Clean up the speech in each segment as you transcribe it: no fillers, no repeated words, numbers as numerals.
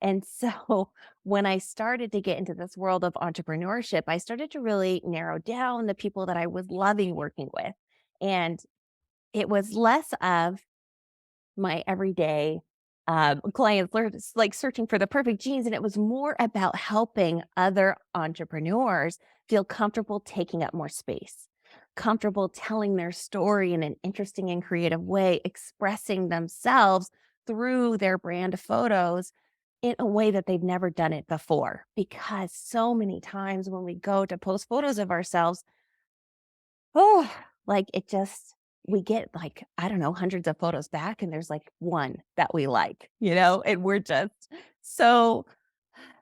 And so when I started to get into this world of entrepreneurship, I started to really narrow down the people that I was loving working with. And it was less of my everyday clients like searching for the perfect jeans. And it was more about helping other entrepreneurs feel comfortable taking up more space, comfortable telling their story in an interesting and creative way, expressing themselves through their brand photos in a way that they've never done it before. Because so many times when we go to post photos of ourselves, oh, like it just we get like, I don't know, hundreds of photos back and there's like one that we like, and we're just so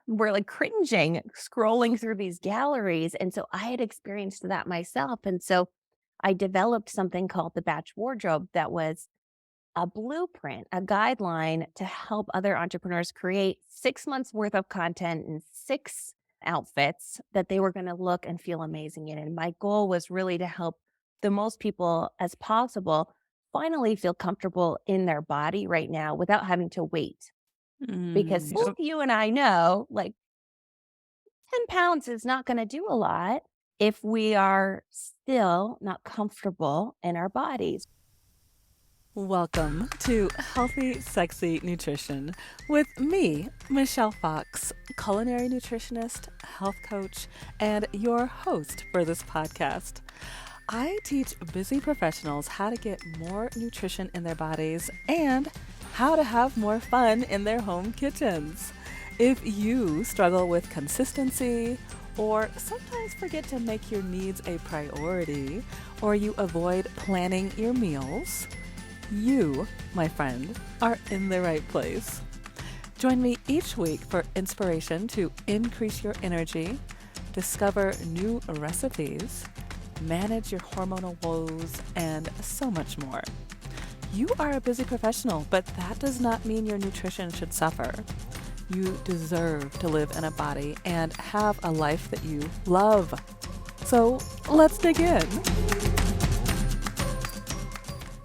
we're like cringing scrolling through these galleries. And so I had experienced that myself. And so I developed something called the batch wardrobe that was a blueprint, a guideline to help other entrepreneurs create 6 months worth of content and six outfits that they were going to look and feel amazing in. And my goal was really to help the most people as possible finally feel comfortable in their body right now without having to wait. Because Mm, both you and I know, like 10 pounds is not going to do a lot if we are still not comfortable in our bodies. Welcome to Healthy, Sexy Nutrition with me, Michelle Fox, culinary nutritionist, health coach, and your host for this podcast. I teach busy professionals how to get more nutrition in their bodies and how to have more fun in their home kitchens. If you struggle with consistency, or sometimes forget to make your needs a priority, or you avoid planning your meals, you, my friend, are in the right place. Join me each week for inspiration to increase your energy, discover new recipes, manage your hormonal woes, and so much more. You are a busy professional, but that does not mean your nutrition should suffer. You deserve to live in a body and have a life that you love. So let's dig in.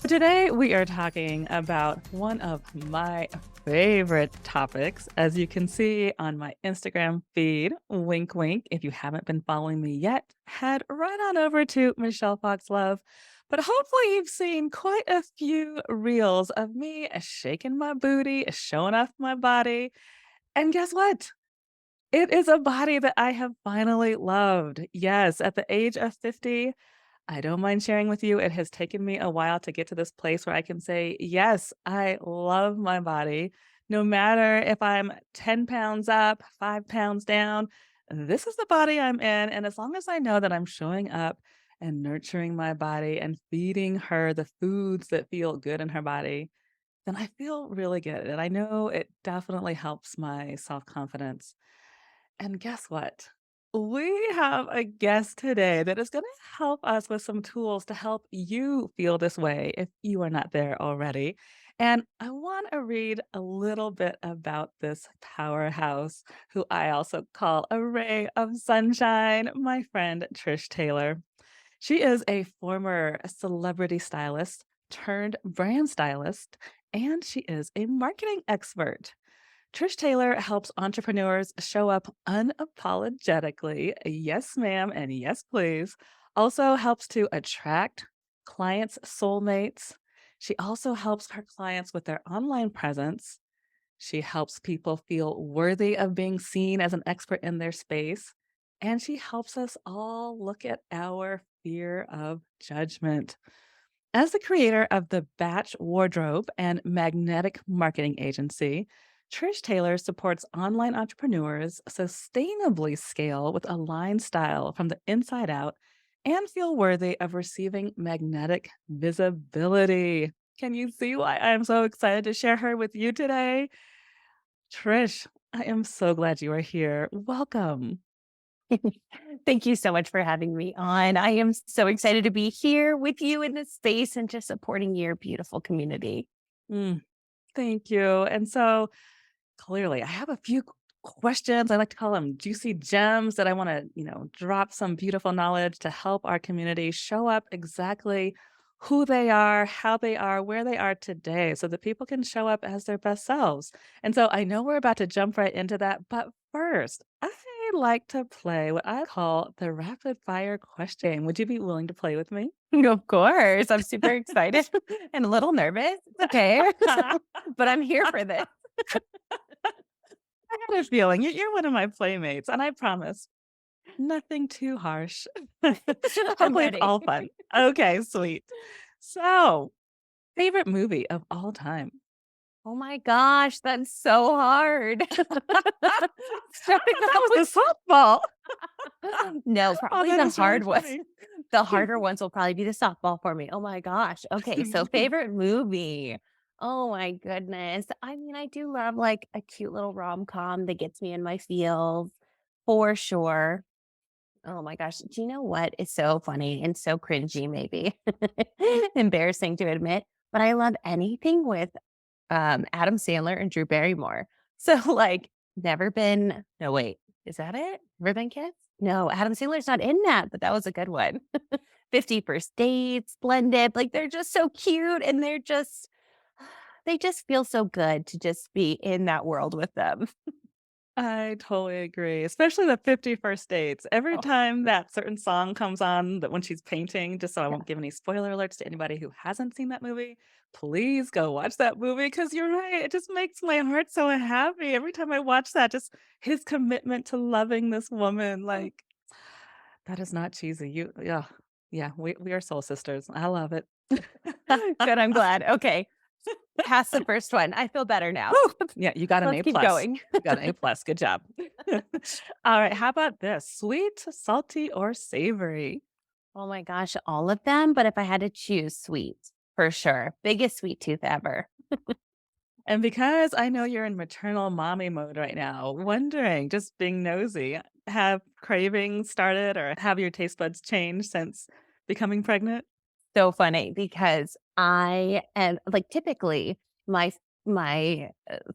Today, we are talking about one of my favorite topics. As you can see on my Instagram feed, wink, wink. If you haven't been following me yet, head right on over to Michelle Fox Love. But hopefully, you've seen quite a few reels of me shaking my booty, showing off my body. And guess what? It is a body that I have finally loved. Yes, at the age of 50, I don't mind sharing with you, it has taken me a while to get to this place where I can say, yes, I love my body. No matter if I'm 10 pounds up, 5 pounds down, this is the body I'm in. And as long as I know that I'm showing up and nurturing my body and feeding her the foods that feel good in her body, then I feel really good. And I know it definitely helps my self confidence. And guess what? We have a guest today that is going to help us with some tools to help you feel this way if you are not there already. And I want to read a little bit about this powerhouse, who I also call a ray of sunshine, my friend Trish Taylor. She is a former celebrity stylist turned brand stylist, and she is a marketing expert. Trish Taylor helps entrepreneurs show up unapologetically. Yes, ma'am, and yes, please. Also helps to attract clients' soulmates. She also helps her clients with their online presence. She helps people feel worthy of being seen as an expert in their space. And she helps us all look at our fear of judgment. As the creator of the Batch Wardrobe and Magnetic Marketing Agency, Trish Taylor supports online entrepreneurs sustainably scale with aligned style from the inside out and feel worthy of receiving magnetic visibility. Can you see why I'm so excited to share her with you today? Trish, I am so glad you are here. Welcome. Thank you so much for having me on. I am so excited to be here with you in this space and just supporting your beautiful community. Mm, thank you. And so, clearly, I have a few questions. I like to call them juicy gems that I want to, drop some beautiful knowledge to help our community show up exactly who they are, how they are, where they are today so that people can show up as their best selves. And so I know we're about to jump right into that, but first, I like to play what I call the rapid fire question. Would you be willing to play with me? Of course. I'm super excited and a little nervous. It's okay. But I'm here for this. I had a feeling you're one of my playmates, and I promise nothing too harsh. I'm Hopefully, it's ready. all fun. Okay, sweet. So, favorite movie of all time? Oh my gosh, that's so hard. Starting That off was a softball. no, Oh, probably that the is really hard one. funny. The harder ones will probably be the softball for me. Oh my gosh. Okay, so favorite movie. Oh my goodness. I mean, I do love like a cute little rom-com that gets me in my feels for sure. Oh my gosh. Do you know what is so funny and so cringy, maybe embarrassing to admit? But I love anything with Adam Sandler and Drew Barrymore. So, like, Never Been no, wait, is that it? Never Been Kids? No, Adam Sandler's not in that, but that was a good one. 50 First Dates, Splendid, like, they're just so cute, and they're just they just feel so good to just be in that world with them. I totally agree, especially the 50 First Dates. Every Oh, time that certain song comes on that when she's painting, just so I yeah. won't give any spoiler alerts to anybody who hasn't seen that movie, please go watch that movie because you're right. It just makes my heart so happy every time I watch that. Just his commitment to loving this woman, like that is not cheesy. Yeah, yeah, we are soul sisters. I love it. Good, I'm glad. Okay, past the first one. I feel better now. Woo! Yeah, you got an Let's A keep plus. going. You got an A plus. Good job. All right, how about this? Sweet, salty, or savory? Oh my gosh, all of them, but if I had to choose, sweet, for sure. Biggest sweet tooth ever. And because I know you're in maternal mommy mode right now, wondering, just being nosy, have cravings started or have your taste buds changed since becoming pregnant? So funny because I am like, typically, my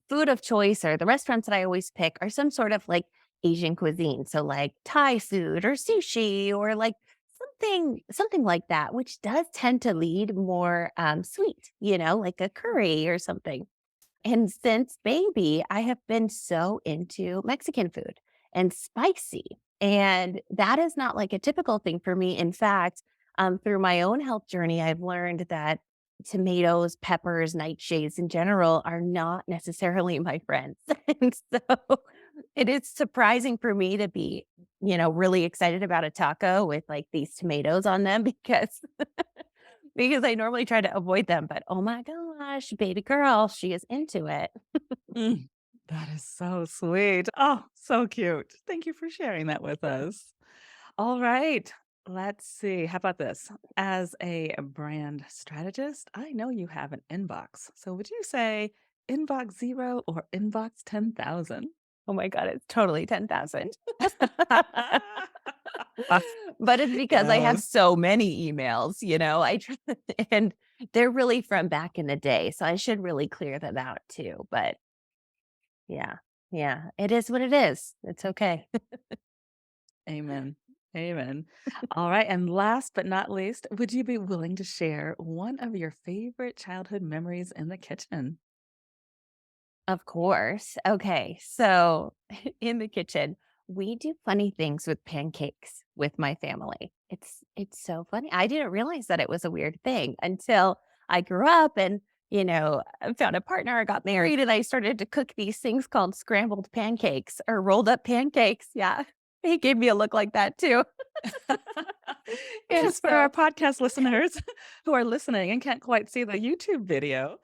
food of choice or the restaurants that I always pick are some sort of, like, Asian cuisine, so, like, Thai food or sushi or, like, something like that, which does tend to lead more, sweet, like a curry or something. And since baby, I have been so into Mexican food and spicy. And that is not like a typical thing for me. In fact, through my own health journey, I've learned that tomatoes, peppers, nightshades in general are not necessarily my friends. And so it is surprising for me to be, really excited about a taco with like these tomatoes on them because I normally try to avoid them, but oh my gosh, baby girl, she is into it. Mm, that is so sweet. Oh, so cute. Thank you for sharing that with us. All right. Let's see. How about this? As a brand strategist, I know you have an inbox. So would you say inbox 0 or inbox 10,000? Oh my god, it's totally 10,000. But it's because I have Yes. so many emails, I tr and they're really from back in the day, so I should really clear them out too, but yeah, yeah, it is what it is. It's okay. Amen. Amen. All right. And last but not least, would you be willing to share one of your favorite childhood memories in the kitchen? Of course. Okay. So in the kitchen, we do funny things with pancakes with my family. It's so funny. I didn't realize that it was a weird thing until I grew up and, I found a partner, I got married, and I started to cook these things called scrambled pancakes or rolled up pancakes. Yeah. He gave me a look like that too. Yes, for our So podcast listeners who are listening and can't quite see the YouTube video,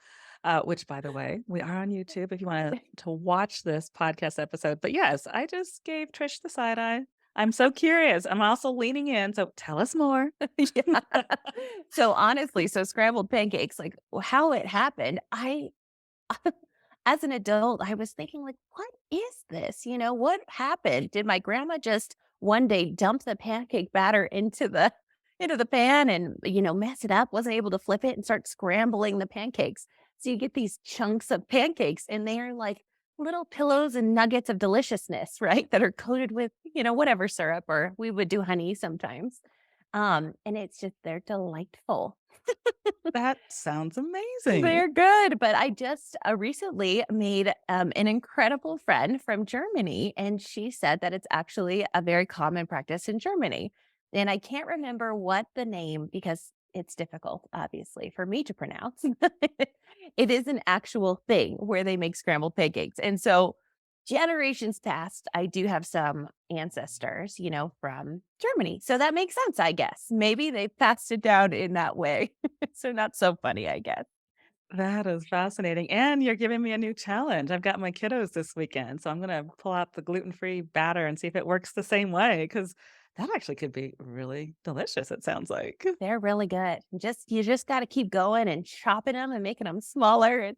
which, by the way, we are on YouTube if you want to watch this podcast episode. But yes, I just gave Trish the side eye. I'm so curious. I'm also leaning in. So tell us more. yeah. So honestly, so scrambled pancakes, like how it happened, as an adult, I was thinking like, "What is this?" "What happened? Did my grandma just one day dump the pancake batter into the pan and, mess it up, wasn't able to flip it and start scrambling the pancakes?" So you get these chunks of pancakes, and they are like little pillows and nuggets of deliciousness, right? That are coated with, whatever syrup, or we would do honey sometimes. And it's just they're delightful. That sounds amazing. They're good, but I just, recently made, an incredible friend from Germany, and she said that it's actually a very common practice in Germany, and I can't remember what the name because it's difficult, obviously, for me to pronounce. It is an actual thing where they make scrambled pancakes, and so generations past, I do have some ancestors, from Germany, so that makes sense, I guess. Maybe they passed it down in that way. So not so funny, I guess. That is fascinating, and you're giving me a new challenge. I've got my kiddos this weekend, so I'm gonna pull out the gluten-free batter and see if it works the same way. Because that actually could be really delicious, it sounds like. They're really good. You just gotta keep going and chopping them and making them smaller.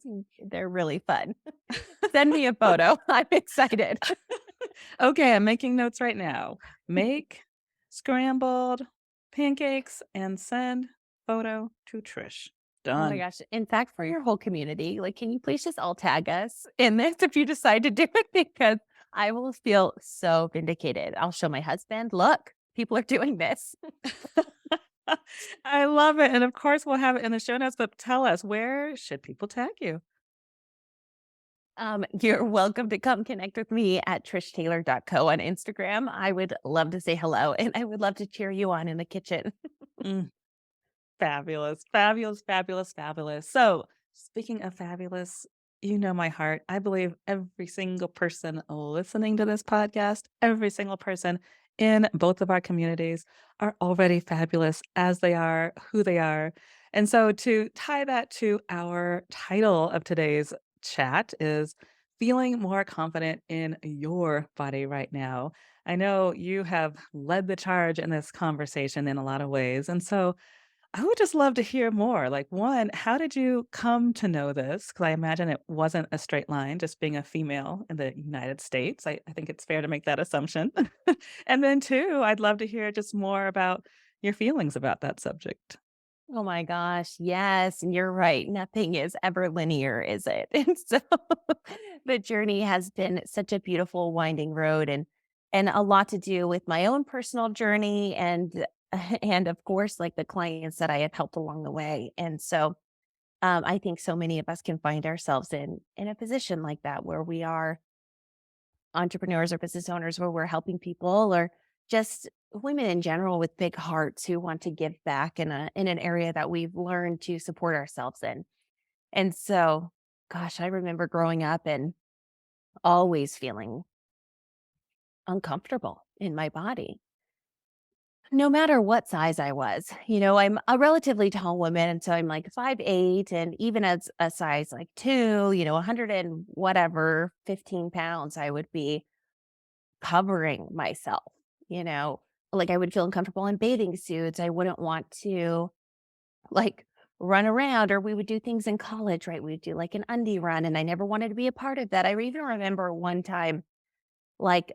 They're really fun. Send me a photo. I'm excited. Okay, I'm making notes right now. Make scrambled pancakes and send photo to Trish. Oh my Done. gosh. In fact, for your whole community, like, can you please just all tag us in this if you decide to do it? Because I will feel so vindicated. I'll show my husband, look, people are doing this. I love it, and of course, we'll have it in the show notes, but tell us, where should people tag you? You're welcome to come connect with me at trishtaylor.co on Instagram. I would love to say hello and I would love to cheer you on in the kitchen. Mm. Fabulous, fabulous, fabulous, fabulous. So, speaking of fabulous, you know my heart. I believe every single person listening to this podcast, every single person in both of our communities are already fabulous as they are, who they are. And so, to tie that to our title of today's chat is feeling more confident in your body right now. I know you have led the charge in this conversation in a lot of ways. And so, I would just love to hear more. Like, one, how did you come to know this? Because I imagine it wasn't a straight line, just being a female in the United States. I think it's fair to make that assumption. And then, two, I'd love to hear just more about your feelings about that subject. Oh my gosh, yes, and you're right. Nothing is ever linear, is it? And so the journey has been such a beautiful winding road and a lot to do with my own personal journey and and of course like the clients that I have helped along the way. And so I think so many of us can find ourselves in a position like that where we are entrepreneurs or business owners where we're helping people or just women in general with big hearts who want to give back in an area that we've learned to support ourselves in. And so, gosh, I remember growing up and always feeling uncomfortable in my body. No matter what size I was, I'm a relatively tall woman. And so I'm like 5'8", and even as a size like two, 100 and whatever, 15 pounds, I would be covering myself, you know? Like, I would feel uncomfortable in bathing suits. I wouldn't want to, like, run around, or we would do things in college, right? We'd do, like, an undie run, and I never wanted to be a part of that. I even remember one time, like,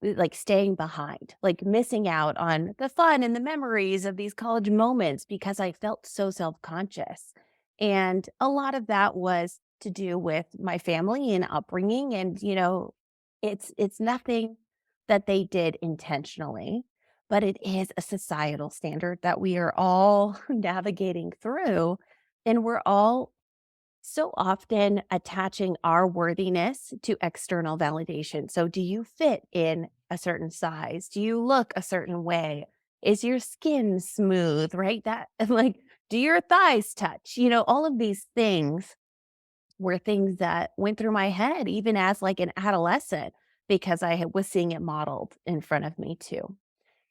like, staying behind, like, missing out on the fun and the memories of these college moments because I felt so self-conscious. And a lot of that was to do with my family and upbringing and, it's nothing that they did intentionally, but it is a societal standard that we are all navigating through, and we're all so often attaching our worthiness to external validation. So, do you fit in a certain size? Do you look a certain way? Is your skin smooth? Right? That, like, do your thighs touch? All of these things were things that went through my head, even as like an adolescent, because was seeing it modeled in front of me too.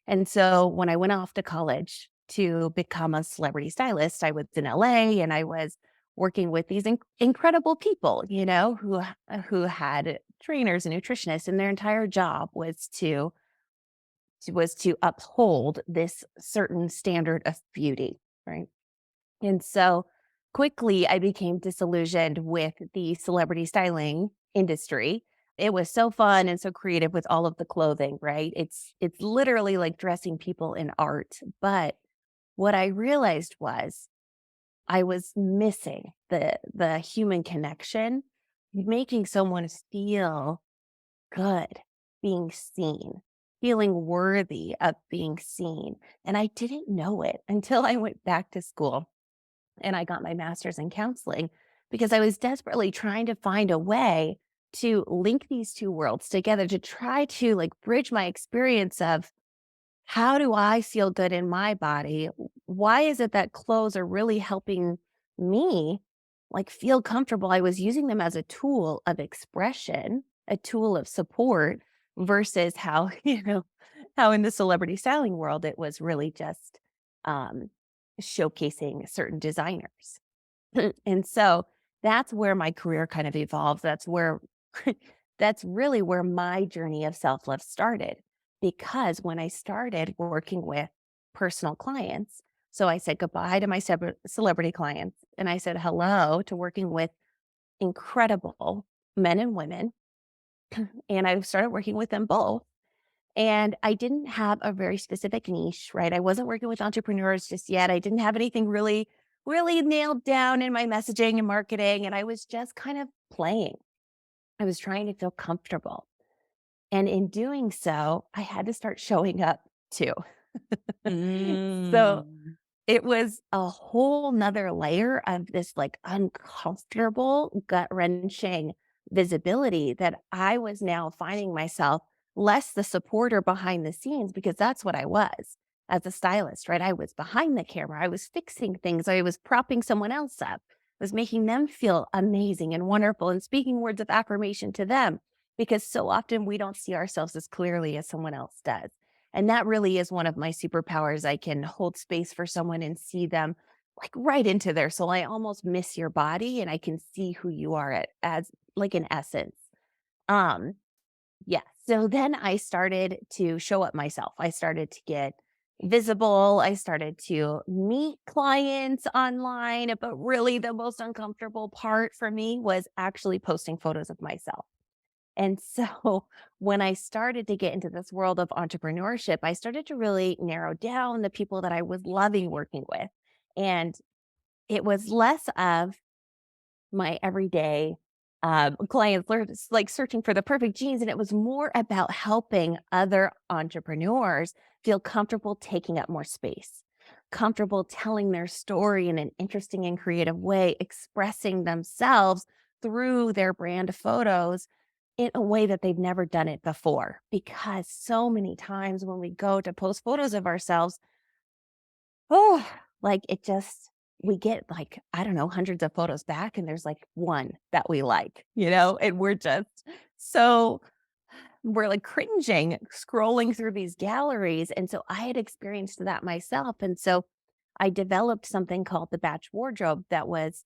And so when I went off to college to become a celebrity stylist, I was in LA and I was working with these incredible people, who had trainers and nutritionists, and their entire job was to uphold this certain standard of beauty, right? And so quickly I became disillusioned with the celebrity styling industry. It was so fun and so creative with all of the clothing, right? It's literally like dressing people in art. But what I realized was I was missing the human connection, making someone feel good, being seen. feeling worthy of being seen. And I didn't know it until I went back to school and I got my master's in counseling because I was desperately trying to find a way to link these two worlds together to try to like bridge my experience of how do I feel good in my body? Why is it that clothes are really helping me like feel comfortable? I was using them as a tool of expression, a tool of support versus how, how in the celebrity styling world it was really just um showcasing certain designers. And so that's where my career kind of evolved. That's where that's really where my journey of self-love started. Because when I started working with personal clients, so I said goodbye to my celebrity clients and I said hello to working with incredible men and women. And I started working with them both. And I didn't have a very specific niche, right? I wasn't working with entrepreneurs just yet. I didn't have anything really nailed down in my messaging and marketing. And I was just kind of playing. I was trying to feel comfortable. And in doing so, I had to start showing up too. So Mm. it was a whole nother layer of this like uncomfortable, gut wrenching visibility that I was now finding myself less the supporter behind the scenes because that's what I was as a stylist, right? I was behind the camera, I was fixing things, I was propping someone else up, I was making them feel amazing and wonderful and speaking words of affirmation to them because so often we don't see ourselves as clearly as someone else does. And that really is one of my superpowers. I can hold space for someone and see them like right into their soul. I almost miss your body and I can see who you are as like in essence. Um, yeah. So then I started to show up myself. I started to get visible. I started to meet clients online. But really, the most uncomfortable part for me was actually posting photos of myself. And so when I started to get into this world of entrepreneurship, I started to really narrow down the people that I was loving working with. And it was less of my everyday clients like searching for the perfect jeans. And it was more about helping other entrepreneurs feel comfortable taking up more space, comfortable telling their story in an interesting and creative way, expressing themselves through their brand photos in a way that they've never done it before. Because so many times when we go to post photos of ourselves, oh, like it just we get like, I don't know, hundreds of photos back and there's like one that we like, and we're just so we're like cringing scrolling through these galleries. And so I had experienced that myself. And so I developed something called the batch wardrobe that was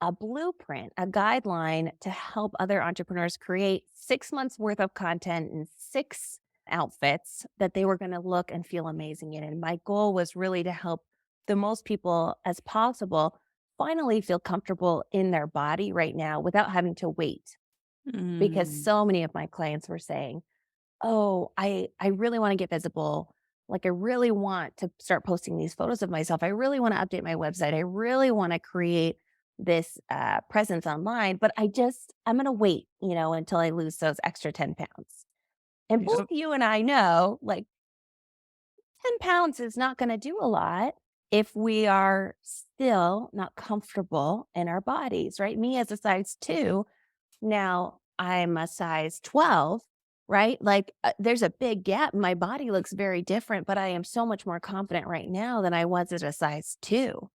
a blueprint, a guideline to help other entrepreneurs create 6 months worth of content and six outfits that they were going to look and feel amazing in. And my goal was really to help the most people as possible finally feel comfortable in their body right now without having to wait. Because Mm. so many of my clients were saying, "Oh, I really wanna get visible. Like, I really want to start posting these photos of myself. I really wanna update my website. I really wanna create this, presence online, but I'm gonna wait, until I lose those extra 10 pounds." And both Yep. you and I know, like, 10 pounds is not gonna do a lot if we are still not comfortable in our bodies, right? Me as a size 2, now I'm a size 12, right? Like, there's a big gap. My body looks very different, but I am so much more confident right now than I was at a size 2.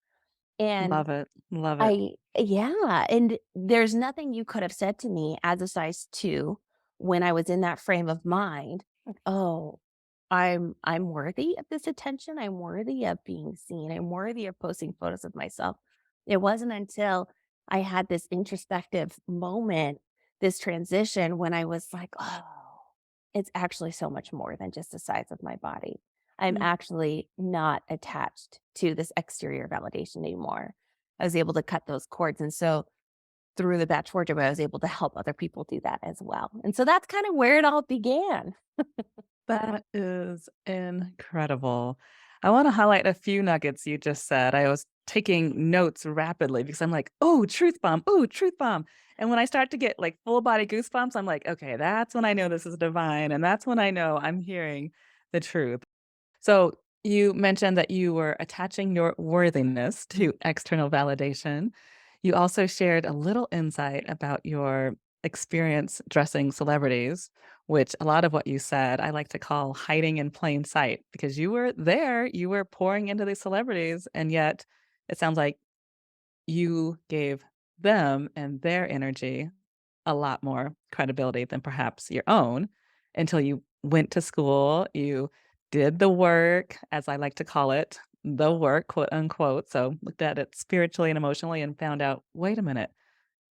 And Love it. Love it. yeah, and there's nothing you could have said to me as a size 2 when I was in that frame of mind, like, "Oh, I'm worthy of this attention. I'm worthy of being seen. I'm worthy of posting photos of myself." It wasn't until I had this introspective moment, this transition when I was like, "Oh, it's actually so much more than just the size of my body. I'm Mm. actually not attached to this exterior validation anymore." I was able to cut those cords. And so through the batch wardrobe, I was able to help other people do that as well. And so that's kind of where it all began. That is incredible. I want to highlight a few nuggets you just said. I was taking notes rapidly because I'm like, oh, truth bomb. Oh, truth bomb. And when I start to get like full body goosebumps, I'm like, okay, that's when I know this is divine. And that's when I know I'm hearing the truth. So you mentioned that you were attaching your worthiness to external validation. You also shared a little insight about your experience dressing celebrities, which a lot of what you said I like to call hiding in plain sight because you were there, you were pouring into these celebrities, and yet it sounds like you gave them and their energy a lot more credibility than perhaps your own until you went to school, you did the work, as I like to call it, the work, quote unquote. So looked at it spiritually and emotionally and found out, wait a minute,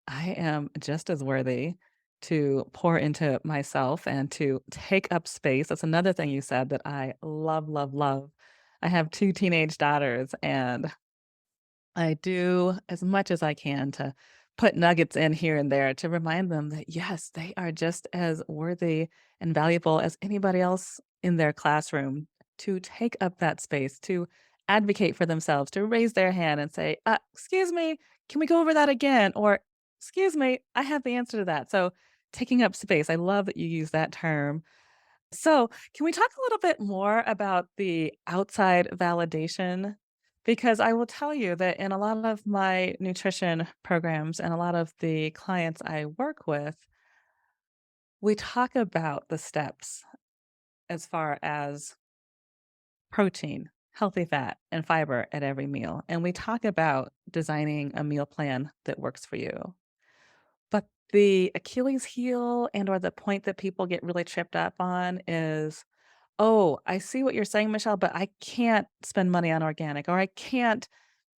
I am just as worthy to pour into myself and to take up space. That's another thing you said that I love, love, love. I have two teenage daughters, and I do as much as I can to put nuggets in here and there to remind them that, yes, they are just as worthy and valuable as anybody else in their classroom to take up that space, to advocate for themselves, to raise their hand and say, excuse me, can we go over that again? Or, excuse me, I have the answer to that. So, taking up space, I love that you use that term. So, can we talk a little bit more about the outside validation? Because I will tell you that in a lot of my nutrition programs and a lot of the clients I work with, we talk about the steps as far as protein, healthy fat, and fiber at every meal. And we talk about designing a meal plan that works for you. But the Achilles heel and or the point that people get really tripped up on is, "Oh, I see what you're saying, Michelle, but I can't spend money on organic, or I can't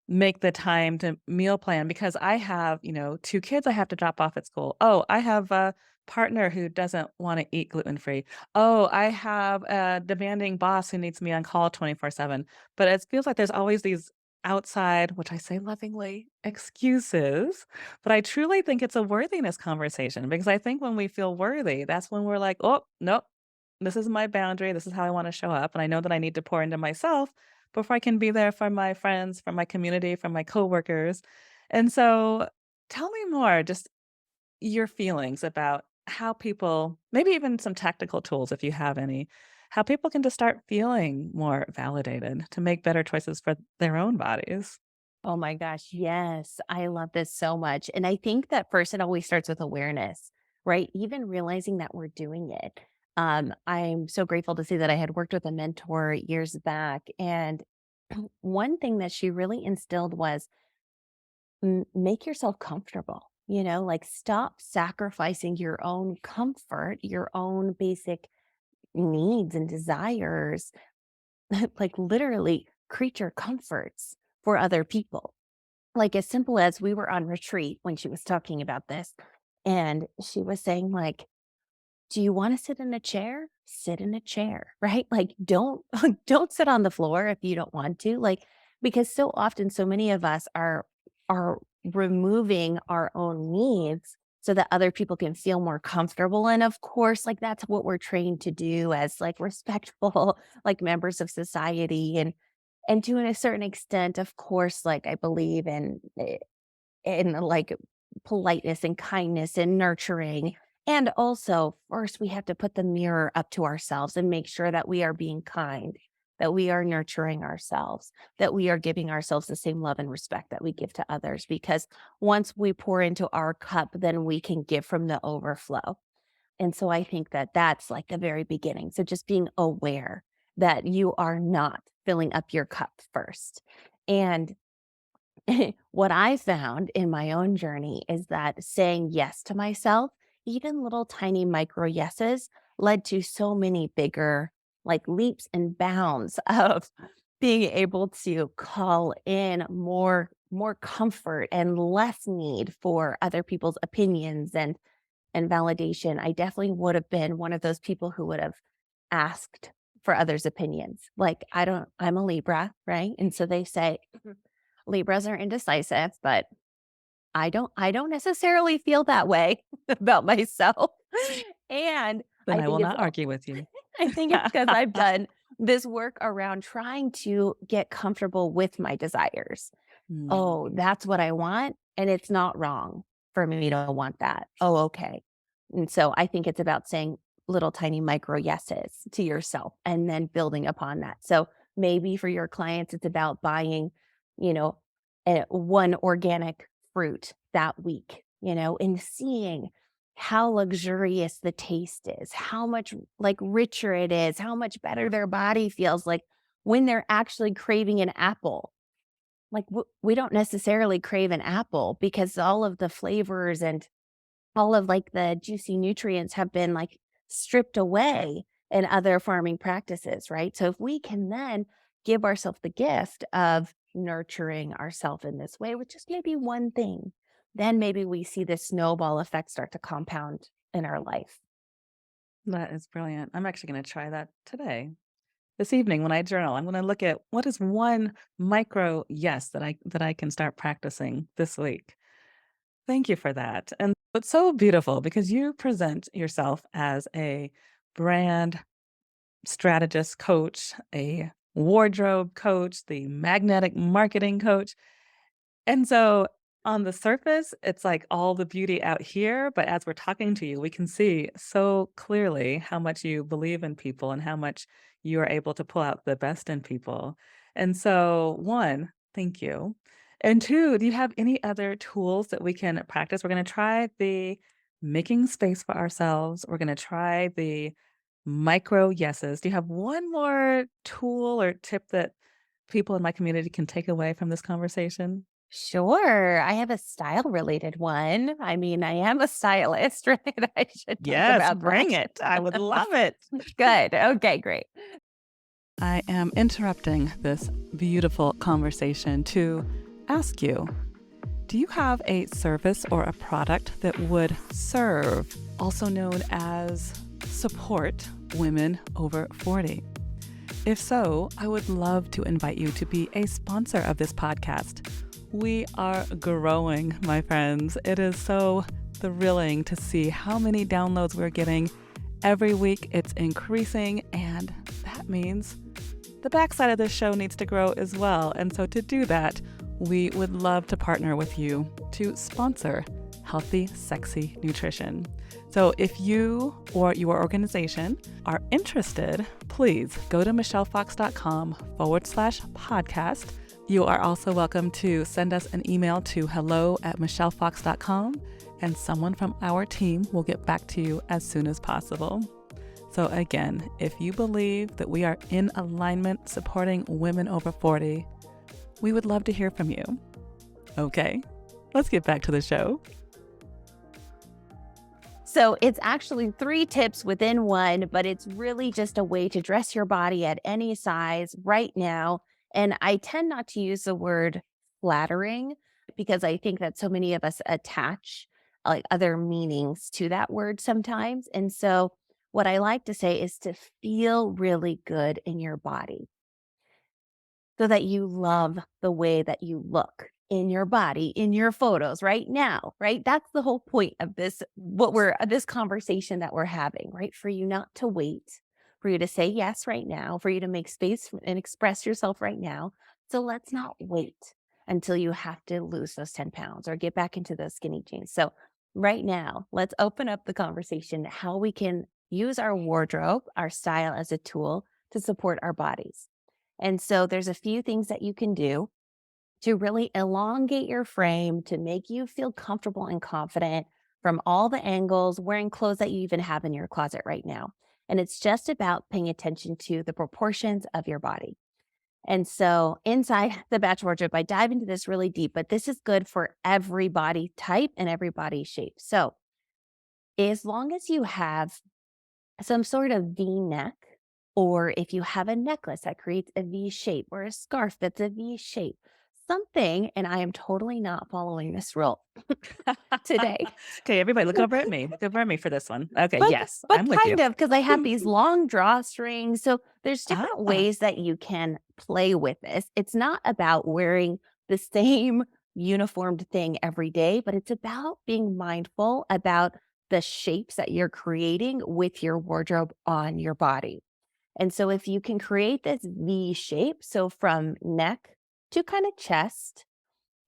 make the time to meal plan because I have, 2 kids I have to drop off at school. Oh, I have a partner who doesn't wanna eat gluten-free. Oh, I have a demanding boss who needs me on call 24/7." But it feels like there's always these outside, which I say lovingly, excuses, but I truly think it's a worthiness conversation because I think when we feel worthy, that's when we're like, "Oh, nope, this is my boundary. This is how I wanna show up, and I know that I need to pour into myself before I can be there for my friends, for my community, for my coworkers." And so tell me more, just your feelings about how people, maybe even some tactical tools if you have any, how people can just start feeling more validated to make better choices for their own bodies. Oh my gosh, yes. I love this so much. And I think that first it always starts with awareness, right? Even realizing that we're doing it. I'm so grateful to see that I had worked with a mentor years back. And one thing that she really instilled was make yourself comfortable, like stop sacrificing your own comfort, your own basic needs and desires, like literally creature comforts for other people. Like, as simple as we were on retreat when she was talking about this, and she was saying, like, "Do you wanna sit in a chair? Sit in a chair," right? Like, don't don't sit on the floor if you don't want to, like, because so often, so many of us are removing our own needs so that other people can feel more comfortable, and of course, like, that's what we're trained to do as, like, respectful, like, members of society, and to a certain extent, of course, like, I believe in like politeness and kindness and nurturing. And also, first, we have to put the mirror up to ourselves and make sure that we are being kind, that we are nurturing ourselves, that we are giving ourselves the same love and respect that we give to others. Because once we pour into our cup, then we can give from the overflow. And so I think that that's like the very beginning. So just being aware that you are not filling up your cup first. And what I found in my own journey is that saying yes to myself, even little tiny micro yeses, led to so many bigger like leaps and bounds of being able to call in more comfort and less need for other people's opinions and validation. I definitely would have been one of those people who would have asked for others' opinions. Like I'm a Libra, right? And so they say Libras are indecisive, but I don't necessarily feel that way about myself. And Then I I will think it's not all argue with you. I think it's because 'cause I've done this work around trying to get comfortable with my desires. Mm, Oh, that's what I want, and it's not wrong for me to want that. Oh, okay. And so I think it's about saying little tiny micro yeses to yourself and then building upon that. So maybe for your clients, it's about buying, you know, one organic fruit that week, and seeing how luxurious the taste is, how much like richer it is, how much better their body feels like when they're actually craving an apple. Like, we don't necessarily crave an apple because all of the flavors and all of, like, the juicy nutrients have been, like, stripped away in other farming practices, right? So if we can then give ourselves the gift of nurturing ourselves in this way with just maybe one thing, then maybe we see this snowball effect start to compound in our life. that is brilliant. I'm actually going to try that today. This evening when I journal, I'm going to look at what is one micro yes that I can start practicing this week. Thank you for that. And it's so beautiful because you present yourself as a brand strategist coach, a wardrobe coach, the magnetic marketing coach. And so on the surface, it's like all the beauty out here, but as we're talking to you, we can see so clearly how much you believe in people and how much you are able to pull out the best in people. And so, one, thank you. And two, do you have any other tools that we can practice? We're going to try the making space for ourselves. We're going to try the micro yeses. Do you have one more tool or tip that people in my community can take away from this conversation? Sure, I have a style related one. I mean, I am a stylist, right? I should talk Yes, about bring that. it. I would love it. Good. Okay, great. I am interrupting this beautiful conversation to ask you, do you have a service or a product that would serve, also known as support, women over 40? If so, I would love to invite you to be a sponsor of this podcast. We are growing, my friends. It is so thrilling to see how many downloads we're getting. Every week it's increasing, and that means the backside of this show needs to grow as well. And so to do that, we would love to partner with you to sponsor Healthy, Sexy Nutrition. So if you or your organization are interested, please go to michellefox.com/podcast. You are also welcome to send us an email to hello@michellefox.com, and someone from our team will get back to you as soon as possible. So again, if you believe that we are in alignment supporting women over 40, we would love to hear from you. Okay, let's get back to the show. So it's actually three tips within one, but it's really just a way to dress your body at any size right now. And I tend not to use the word flattering because I think that so many of us attach like other meanings to that word sometimes. And so what I like to say is to feel really good in your body so that you love the way that you look in your body, in your photos right now, right? That's the whole point of this, this conversation that we're having, right? For you not to wait, for you to say yes right now, for you to make space and express yourself right now. So let's not wait until you have to lose those 10 pounds or get back into those skinny jeans. So right now, let's open up the conversation how we can use our wardrobe, our style as a tool to support our bodies. And so there's a few things that you can do to really elongate your frame to make you feel comfortable and confident from all the angles, wearing clothes that you even have in your closet right now. And it's just about paying attention to the proportions of your body. And so inside the batch wardrobe, I dive into this really deep, but this is good for every body type and every body shape. So as long as you have some sort of V neck, or if you have a necklace that creates a V shape or a scarf that's a V shape, something, and I am totally not following this rule today, Okay, everybody look over at me. Look over at me for this one. Okay, but yes, but I'm with you. kind of because I have these long drawstrings. So there's different Ah, ways that you can play with this. It's not about wearing the same uniformed thing every day, but it's about being mindful about the shapes that you're creating with your wardrobe on your body. And so if you can create this V shape, so from neck to kind of chest,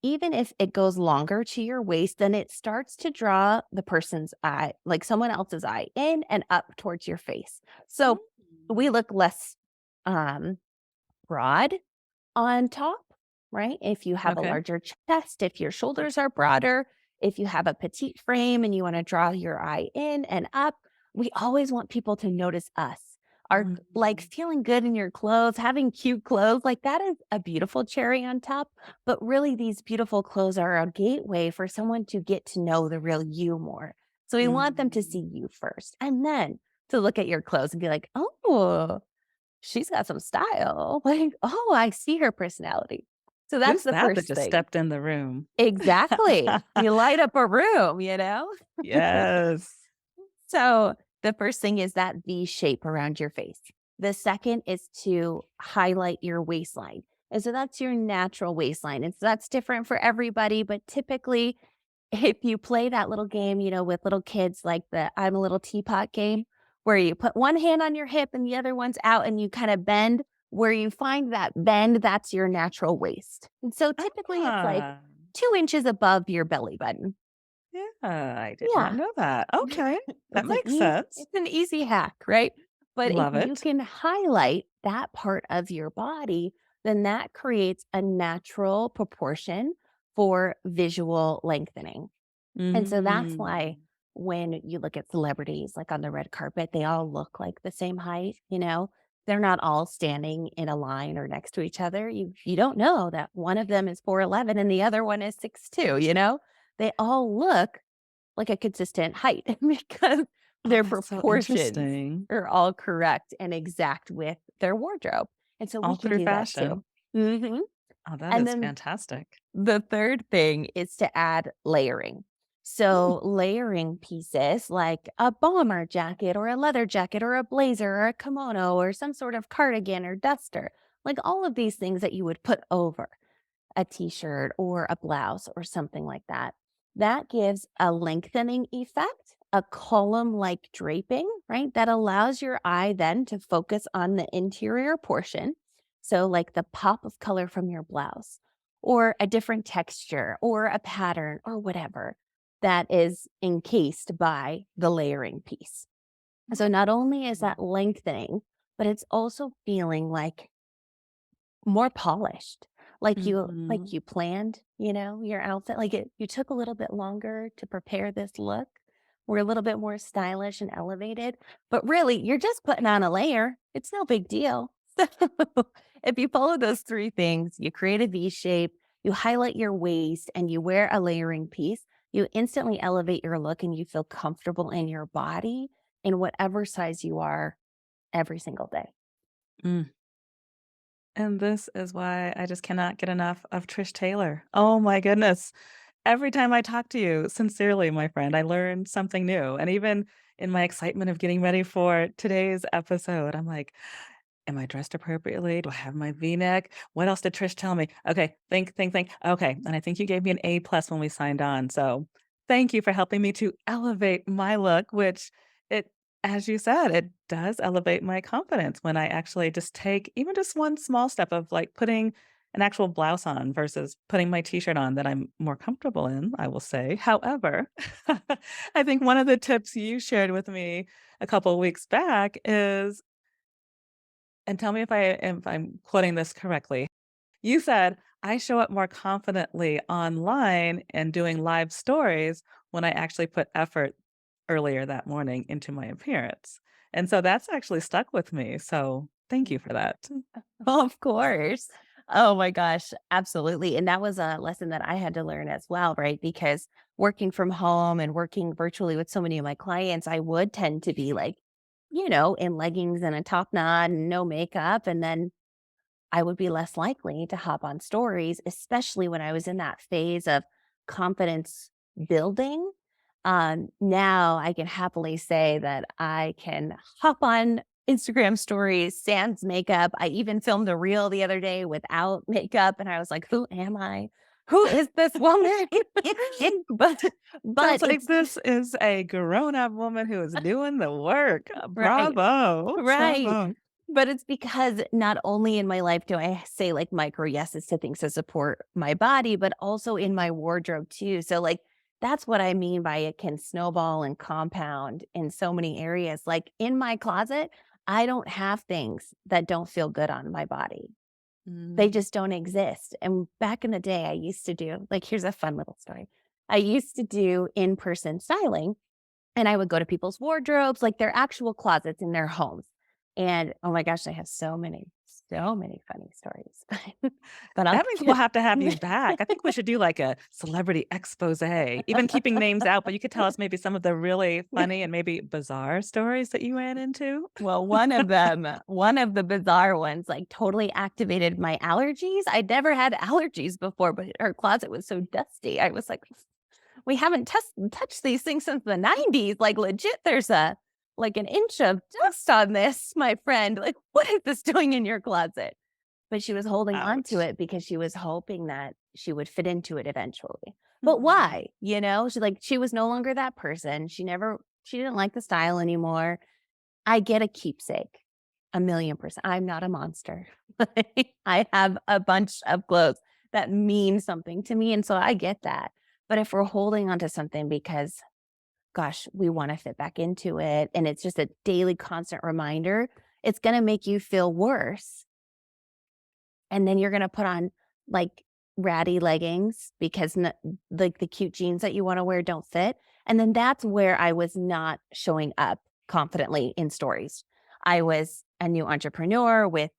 even if it goes longer to your waist, then it starts to draw the person's eye, like someone else's eye, in and up towards your face. So we Mm. look less um, broad on top, right? If you have a Okay. larger chest, if your shoulders are broader, if you have a petite frame and you want to draw your eye in and up, we always want people to notice us. Our like Mhm. feeling good in your clothes, having cute clothes, like that is a beautiful cherry on top. But really, these beautiful clothes are a gateway for someone to get to know the real you more. So we want them to see Mm. you first and then to look at your clothes and be like, oh, she's got some style. Like, oh, I see her personality. So that's Who's the that that first just thing. stepped in the room? Exactly. You light up a room, you know? Yes. So the first thing is that V shape around your face. The second is to highlight your waistline. And so that's your natural waistline. And so that's different for everybody, but typically if you play that little game, with little kids, like the I'm a little teapot game, where you put one hand on your hip and the other one's out and you kind of bend, where you find that bend, that's your natural waist. And so typically it's like Ah, 2 inches above your belly button. yeah, I did not Yeah. know that. Okay, that makes sense. It's an easy hack, right? But if Love you it. can highlight that part of your body, then that creates a natural proportion for visual lengthening. And so that's why Mm. when you look at celebrities, like on the red carpet, they all look like the same height, you know? They're not all standing in a line or next to each other. You don't know that one of them is 4'11" and the other one is 6'2", you know? They all look like a consistent height because Oh, their that's so proportions interesting. are all correct and exact with their wardrobe. And so we All can through do that too. fashion. Mhm. Oh, that And is then fantastic. the third thing is to add layering. Mm. So, layering pieces like a bomber jacket or a leather jacket or a blazer or a kimono or some sort of cardigan or duster, like all of these things that you would put over a t-shirt or a blouse or something like that. That gives a lengthening effect, a column-like draping, right? That allows your eye then to focus on the interior portion. So like the pop of color from your blouse or a different texture or a pattern or whatever that is encased by the layering piece. So not only is Mm. that lengthening, but it's also feeling like more polished, like Mhm. you planned, your outfit, like you took a little bit longer to prepare this look. We're a little bit more stylish and elevated, but really, you're just putting on a layer. It's no big deal. So, if you follow those 3 things, you create a V shape, you highlight your waist, and you wear a layering piece, you instantly elevate your look and you feel comfortable in your body in whatever size you are every single day. Mm. And this is why I just cannot get enough of Trish Taylor. Oh my goodness. Every time I talk to you, sincerely, my friend, I learn something new. And even in my excitement of getting ready for today's episode, I'm like, am I dressed appropriately? Do I have my V-neck? What else did Trish tell me? Okay, think. Okay, and I think you gave me an A plus when we signed on. So thank you for helping me to elevate my look, which it, as you said, it does elevate my confidence when I actually just take even just one small step of like putting an actual blouse on versus putting my t-shirt on that I'm more comfortable in, I will say. However, I think one of the tips you shared with me a couple of weeks back is, and tell me if I'm quoting this correctly. You said, "I show up more confidently online and doing live stories when I actually put effort earlier that morning into my appearance." And so that's actually stuck with me. So thank you for that. Of course. Oh my gosh, absolutely. And that was a lesson that I had to learn as well, right? Because working from home and working virtually with so many of my clients, I would tend to be like, in leggings and a top knot and no makeup. And then I would be less likely to hop on stories, especially when I was in that phase of confidence building. Now I can happily say that I can hop on Instagram stories, sans makeup. I even filmed a reel the other day without makeup, and I was like, "Who am I? Who is this woman?" but Sounds but like it's this is a grown-up woman who is doing the work. right, Bravo. right. Bravo. But it's because not only in my life do I say like micro yeses to things to support my body, but also in my wardrobe too. So like that's what I mean by it can snowball and compound in so many areas. Like in my closet, I don't have things that don't feel good on my body. They Mm. just don't exist. And back in the day, I used to do like, here's a fun little story. I used to do in person styling and I would go to people's wardrobes, like their actual closets in their homes. And oh my gosh, I have so many funny stories. But I'll That means we'll have to have you back. I think we should do like a celebrity expose, even keeping names out, but you could tell us maybe some of the really funny and maybe bizarre stories that you ran into. well, one of the bizarre ones, like totally activated my allergies. I'd never had allergies before, but her closet was so dusty. I was like, we haven't touched these things since the 90s. Like legit, there's a like an inch of dust on this, my friend. Like, what is this doing in your closet? But she was holding on to Ouch. it because she was hoping that she would fit into it eventually. But Mm. why? You know, she was no longer that person. She didn't like the style anymore. I get a keepsake. 1,000,000%. I'm not a monster. I have a bunch of clothes that mean something to me, and so I get that. But if we're holding on to something because, gosh, we wanna fit back into it, and it's just a daily constant reminder, it's gonna make you feel worse, and then you're gonna put on, like, ratty leggings because like, the cute jeans that you wanna wear don't fit, and then that's where I was not showing up confidently in stories. I was a new entrepreneur with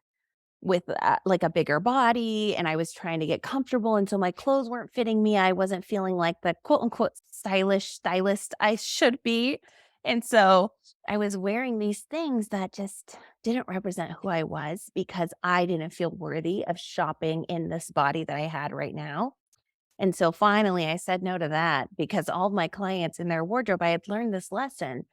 like, a bigger body, and I was trying to get comfortable, and so my clothes weren't fitting me. I wasn't feeling like the quote, unquote, "stylish stylist" I should be, and so I was wearing these things that just didn't represent who I was because I didn't feel worthy of shopping in this body that I had right now, and so finally, I said no to that because all of my clients in their wardrobe, I had learned this lesson.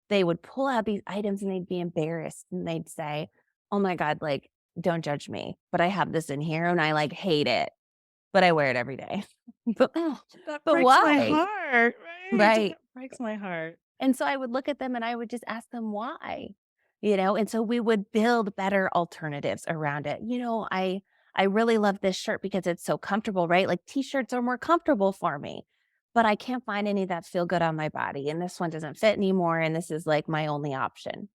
They would pull out these items and they'd be embarrassed and they'd say, "Oh my God, like, don't judge me, but I have this in here and I like hate it, but I wear it every day." But, Oh, that but breaks my why? heart, right? Right. That breaks my heart. And so I would look at them and I would just ask them why, you know? And so we would build better alternatives around it. I really love this shirt because it's so comfortable, right? Like t-shirts are more comfortable for me, but I can't find any that feel good on my body. And this one doesn't fit anymore. And this is like my only option.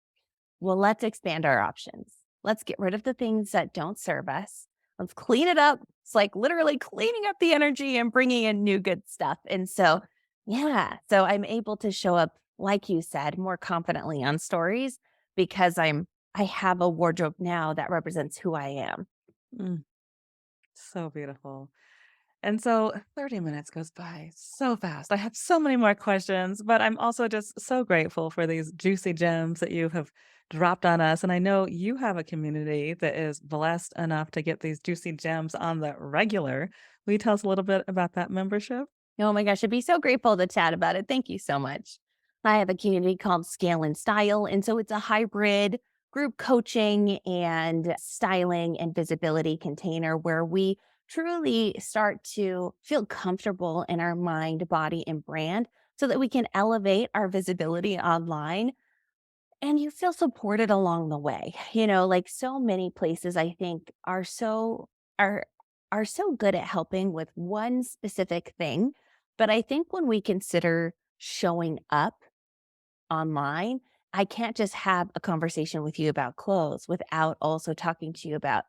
Well, let's expand our options. Let's get rid of the things that don't serve us. Let's clean it up. It's like literally cleaning up the energy and bringing in new good stuff. And so, yeah, so I'm able to show up, like you said, more confidently on stories because I have a wardrobe now that represents who I am. Mm, so beautiful. And so 30 minutes goes by so fast. I have so many more questions, but I'm also just so grateful for these juicy gems that you have dropped on us. And I know you have a community that is blessed enough to get these juicy gems on the regular. Will you tell us a little bit about that membership? Oh my gosh, I'd be so grateful to chat about it. Thank you so much. I have a community called Scale and Style. And so it's a hybrid group coaching and styling and visibility container where we truly start to feel comfortable in our mind, body, and brand so that we can elevate our visibility online and you feel supported along the way. Like so many places I think are are so good at helping with one specific thing, but I think when we consider showing up online, I can't just have a conversation with you about clothes without also talking to you about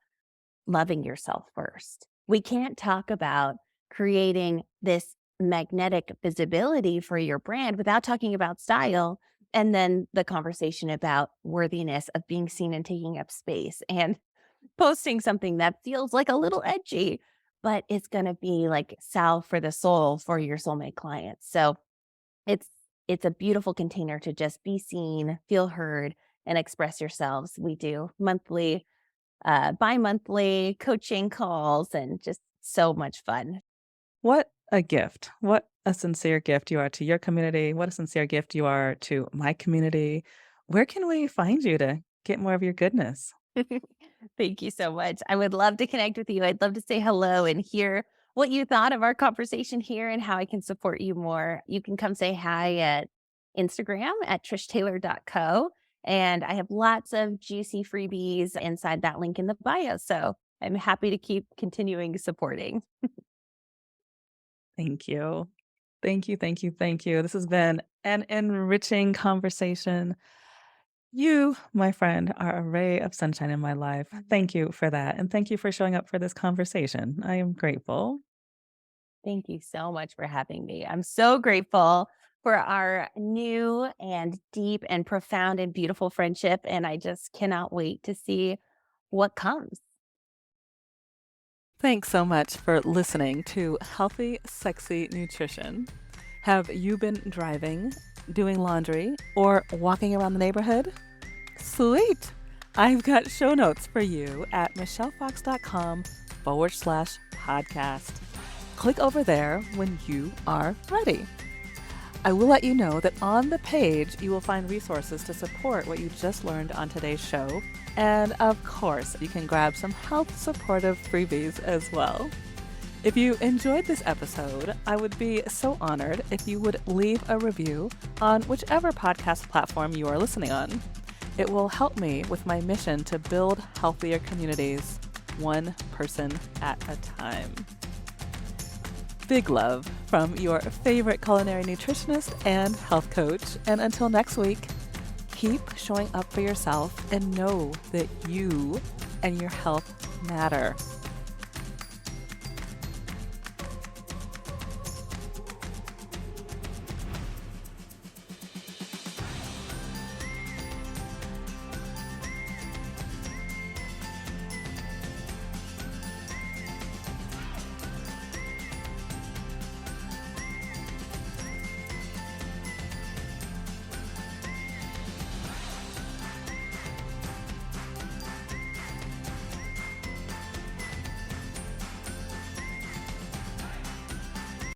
loving yourself first. We can't talk about creating this magnetic visibility for your brand without talking about style. And then the conversation about worthiness of being seen and taking up space and posting something that feels like a little edgy, but it's going to be like salve for the soul for your soulmate clients. So it's it's a beautiful container to just be seen, feel heard, and express yourselves. We do monthly bi-monthly coaching calls and just so much fun. What a gift. What a sincere gift you are to your community. What a sincere gift you are to my community. Where can we find you to get more of your goodness? Thank you so much. I would love to connect with you. I'd love to say hello and hear what you thought of our conversation here and how I can support you more. You can come say hi at Instagram at trishtaylor.co. And I have lots of juicy freebies inside that link in the bio. So I'm happy to keep continuing supporting. Thank you. Thank you, thank you, thank you. This has been an enriching conversation. You, my friend, are a ray of sunshine in my life. Thank you for that. And thank you for showing up for this conversation. I am grateful. Thank you so much for having me. I'm so grateful for our new and deep and profound and beautiful friendship. And I just cannot wait to see what comes. Thanks so much for listening to Healthy, Sexy Nutrition. Have you been driving, doing laundry, or walking around the neighborhood? Sweet! I've got show notes for you at michellefox.com/podcast. Click over there when you are ready. I will let you know that on the page you will find resources to support what you just learned on today's show. And of course, you can grab some health supportive freebies as well. If you enjoyed this episode, I would be so honored if you would leave a review on whichever podcast platform you are listening on. It will help me with my mission to build healthier communities, one person at a time. Big love from your favorite culinary nutritionist and health coach. And until next week, keep showing up for yourself and know that you and your health matter.